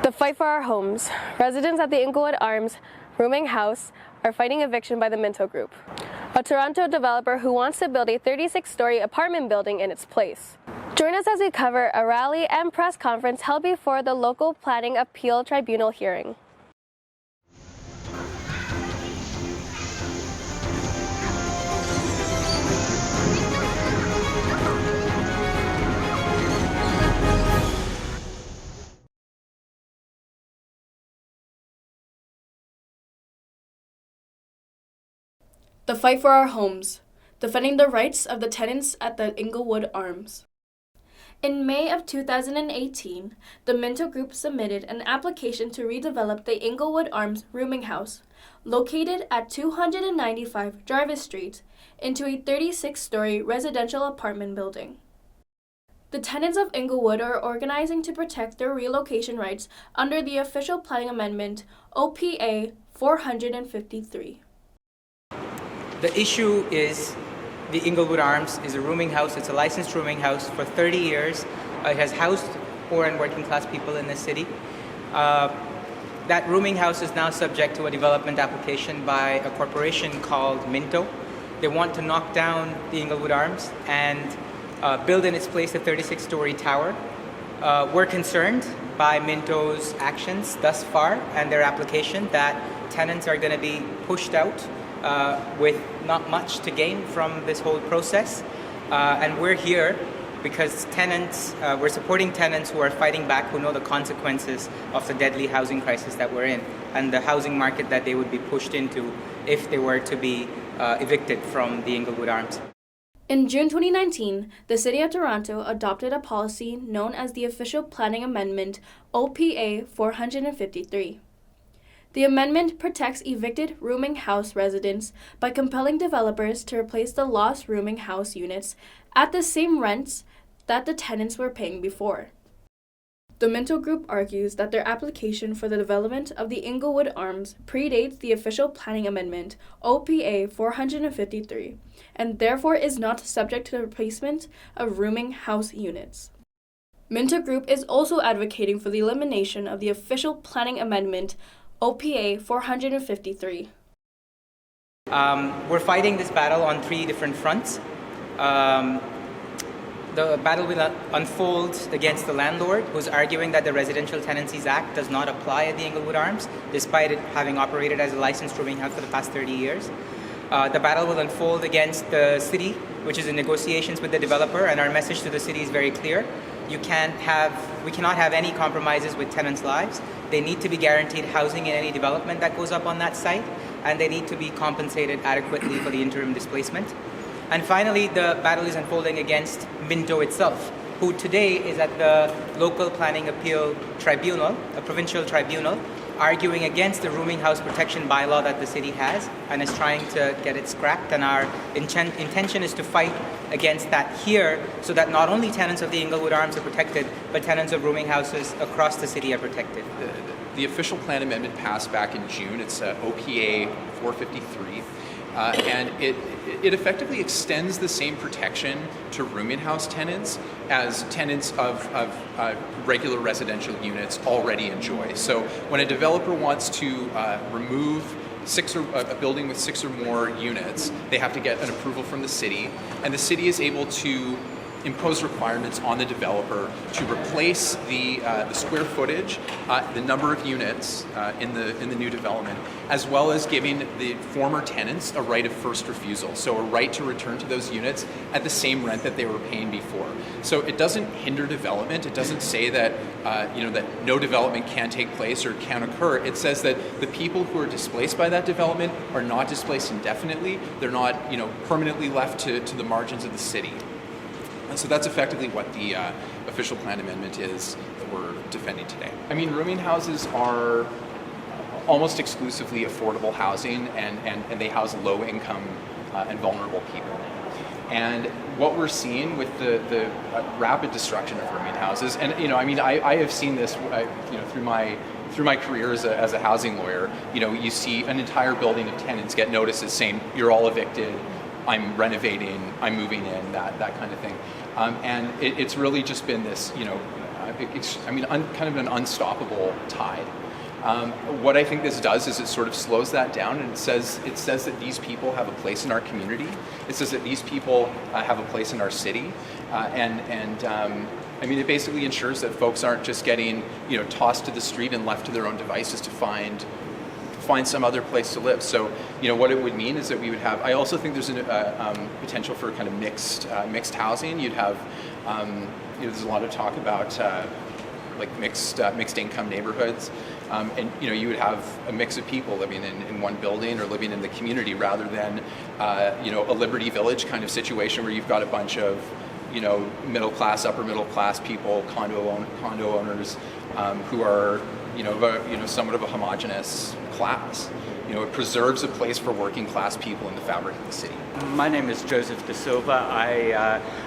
The fight for our homes. Residents at the Inglewood Arms rooming house are fighting eviction by the Minto Group, a Toronto developer who wants to build a 36-story apartment building in its place. Join us as we cover a rally and press conference held before the Local Planning Appeal Tribunal hearing. The fight for our homes, defending the rights of the tenants at the Inglewood Arms. In May of 2018, the Minto Group submitted an application to redevelop the Inglewood Arms rooming house, located at 295 Jarvis Street, into a 36-story residential apartment building. The tenants of Inglewood are organizing to protect their relocation rights under the Official Planning Amendment OPA 453. The issue is the Inglewood Arms is a rooming house. It's a licensed rooming house for 30 years. It has housed poor and working class people in the city. That rooming house is now subject to a development application by a corporation called Minto. They want to knock down the Inglewood Arms and build in its place a 36-story tower. We're concerned by Minto's actions thus far and their application that tenants are going to be pushed out with not much to gain from this whole process. And we're here because we're supporting tenants who are fighting back, who know the consequences of the deadly housing crisis that we're in and the housing market that they would be pushed into if they were to be evicted from the Inglewood Arms. In June 2019, the City of Toronto adopted a policy known as the Official Planning Amendment OPA 453. The amendment protects evicted rooming house residents by compelling developers to replace the lost rooming house units at the same rents that the tenants were paying before. The Minto Group argues that their application for the development of the Inglewood Arms predates the Official Planning Amendment OPA 453 and therefore is not subject to the replacement of rooming house units. Minto Group is also advocating for the elimination of the Official Planning Amendment OPA 453. We're fighting this battle on 3 different fronts. The battle will unfold against the landlord, who's arguing that the Residential Tenancies Act does not apply at the Inglewood Arms, despite it having operated as a licensed rooming house for the past 30 years. The battle will unfold against the city, which is in negotiations with the developer, and our message to the city is very clear. We cannot have any compromises with tenants' lives. They need to be guaranteed housing in any development that goes up on that site, and they need to be compensated adequately for the interim displacement. And finally, the battle is unfolding against Minto itself, who today is at the Local Planning Appeal Tribunal, a provincial tribunal, arguing against the rooming house protection bylaw that the city has and is trying to get it scrapped. And our intention is to fight against that here so that not only tenants of the Inglewood Arms are protected, but tenants of rooming houses across the city are protected. The official plan amendment passed back in June. It's OPA 453. And it effectively extends the same protection to rooming house tenants as tenants of regular residential units already enjoy. So when a developer wants to remove a building with 6 or more units, they have to get an approval from the city, and the city is able to impose requirements on the developer to replace the square footage, the number of units in the new development, as well as giving the former tenants a right of first refusal, so a right to return to those units at the same rent that they were paying before. So it doesn't hinder development. It doesn't say that that no development can take place or can occur. It says that the people who are displaced by that development are not displaced indefinitely. They're not permanently left to the margins of the city. And so that's effectively what the official plan amendment is that we're defending today. I mean, rooming houses are almost exclusively affordable housing, and they house low-income and vulnerable people. And what we're seeing with the rapid destruction of rooming houses, and I have seen this through my career as a housing lawyer. You see an entire building of tenants get notices saying, "You're all evicted, I'm renovating, I'm moving in," that kind of thing. And it's really just been this, kind of an unstoppable tide. What I think this does is it sort of slows that down, and it says that these people have a place in our community. It says that these people have a place in our city, it basically ensures that folks aren't just getting tossed to the street and left to their own devices to find some other place to live. So what it would mean is that we would have. I also think there's a potential for kind of mixed housing. You'd have there's a lot of talk about mixed income neighborhoods. You would have a mix of people living in one building or living in the community rather than, a Liberty Village kind of situation where you've got a bunch of, middle class, upper middle class people, condo owners who are, somewhat of a homogenous class. It preserves a place for working class people in the fabric of the city. My name is Joseph De Silva.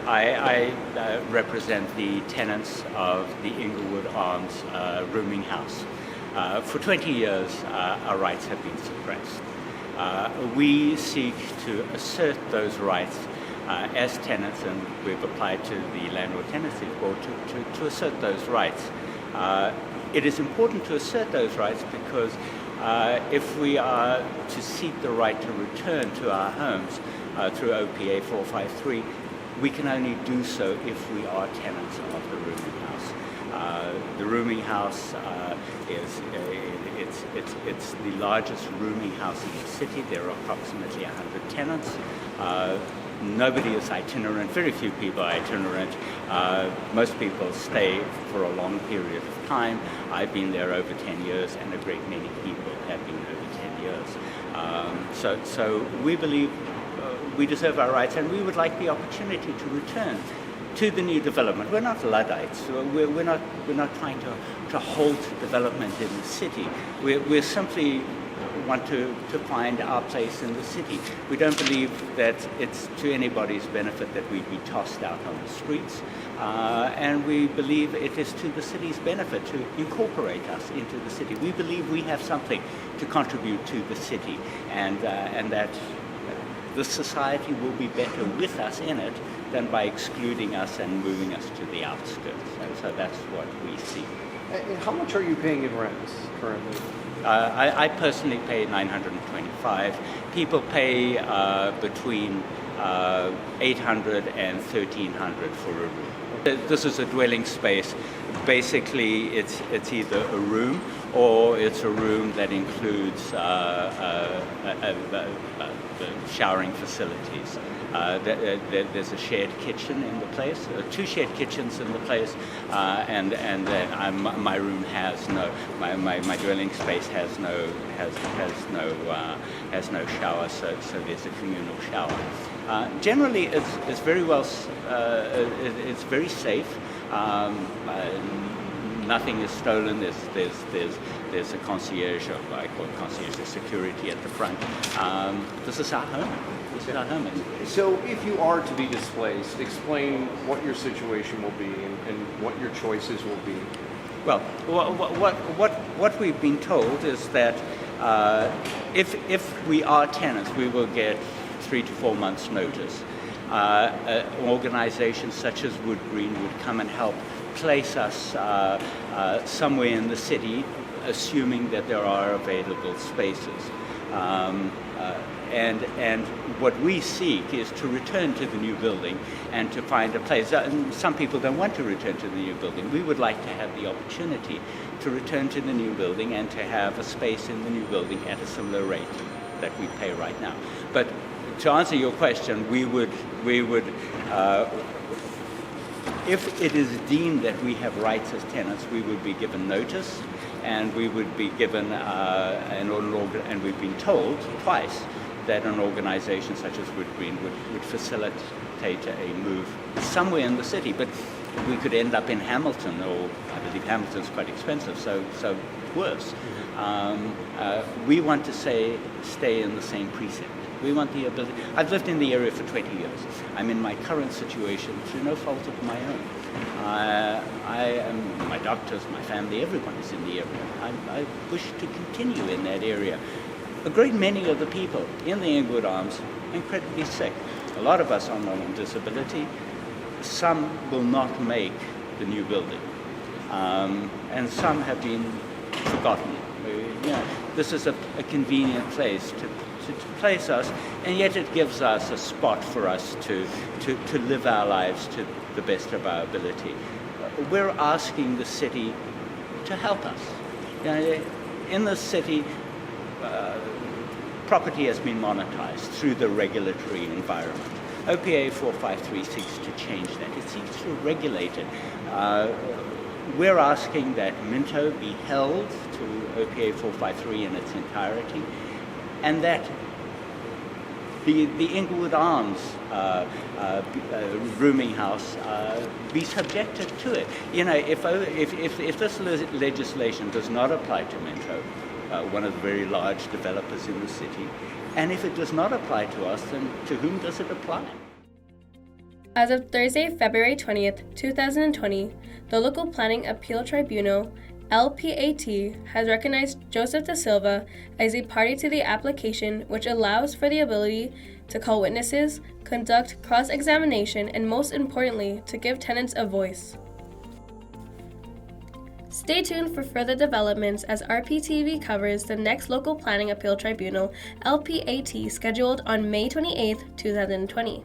I represent the tenants of the Inglewood Arms rooming house. For 20 years, our rights have been suppressed. We seek to assert those rights as tenants, and we've applied to the Landlord Tenancy Board to assert those rights. It is important to assert those rights because if we are to seek the right to return to our homes through OPA 453, we can only do so if we are tenants of the rooming house. The rooming house it's the largest rooming house in the city. There are approximately 100 tenants. Nobody is itinerant. Very few people are itinerant. Most people stay for a long period of time. I've been there over 10 years, and a great many people have been over 10 years. So we believe we deserve our rights, and we would like the opportunity to return to the new development. We're not Luddites. We're not trying to halt development in the city. We're simply want to find our place in the city. We don't believe that it's to anybody's benefit that we'd be tossed out on the streets, and we believe it is to the city's benefit to incorporate us into the city. We believe we have something to contribute to the city, and that the society will be better with us in it than by excluding us and moving us to the outskirts. And so that's what we see. And how much are you paying in rents currently? I personally pay $925. People pay between $800 and $1,300 for a room. This is a dwelling space. Basically, it's either a room or it's a room that includes showering facilities. There's a shared kitchen in the place, two shared kitchens in the place, and my room has no, my dwelling space has no shower, so there's a communal shower. Generally, it's very well, it's very safe. Nothing is stolen. There's a concierge, or I call it concierge, there's security at the front. This is our home. This is our home. So if you are to be displaced, explain what your situation will be and what your choices will be. Well, what we've been told is that if we are tenants, we will get 3 to 4 months notice. Organizations such as Wood Green would come and help place us somewhere in the city, assuming that there are available spaces. And what we seek is to return to the new building and to find a place. Some people don't want to return to the new building. We would like to have the opportunity to return to the new building and to have a space in the new building at a similar rate that we pay right now. But to answer your question, we would if it is deemed that we have rights as tenants, we would be given notice, and we would be given and we've been told twice that an organization such as Wood Green would facilitate a move somewhere in the city. But we could end up in Hamilton, or I believe Hamilton's quite expensive, so worse. We want to stay in the same precinct. We want the ability. I've lived in the area for 20 years. I'm in my current situation through no fault of my own. My doctors, my family, everyone is in the area. I wish to continue in that area. A great many of the people in the Inglewood Arms are incredibly sick. A lot of us are on disability. Some will not make the new building. and some have been forgotten. This is a convenient place to place us, and yet it gives us a spot for us to live our lives to the best of our ability. We're asking the city to help us. In the city, property has been monetized through the regulatory environment. OPA 453 seeks to change that. It seeks to regulate it. We're asking that Minto be held to OPA 453 in its entirety, and that the Inglewood Arms rooming house be subjected to it. If this legislation does not apply to Minto, one of the very large developers in the city, and if it does not apply to us, then to whom does it apply? As of Thursday, February 20th, 2020, the Local Planning Appeal Tribunal, LPAT, has recognized Joseph de Silva as a party to the application, which allows for the ability to call witnesses, conduct cross-examination, and most importantly, to give tenants a voice. Stay tuned for further developments as RPTV covers the next Local Planning Appeal Tribunal, LPAT, scheduled on May 28, 2020.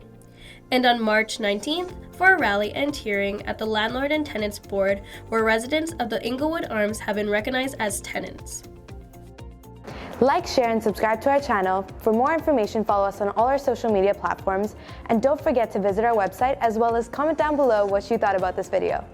And on March 19th for a rally and hearing at the Landlord and Tenants Board, where residents of the Inglewood Arms have been recognized as tenants. Like, share, and subscribe to our channel. For more information, follow us on all our social media platforms. And don't forget to visit our website, as well as comment down below what you thought about this video.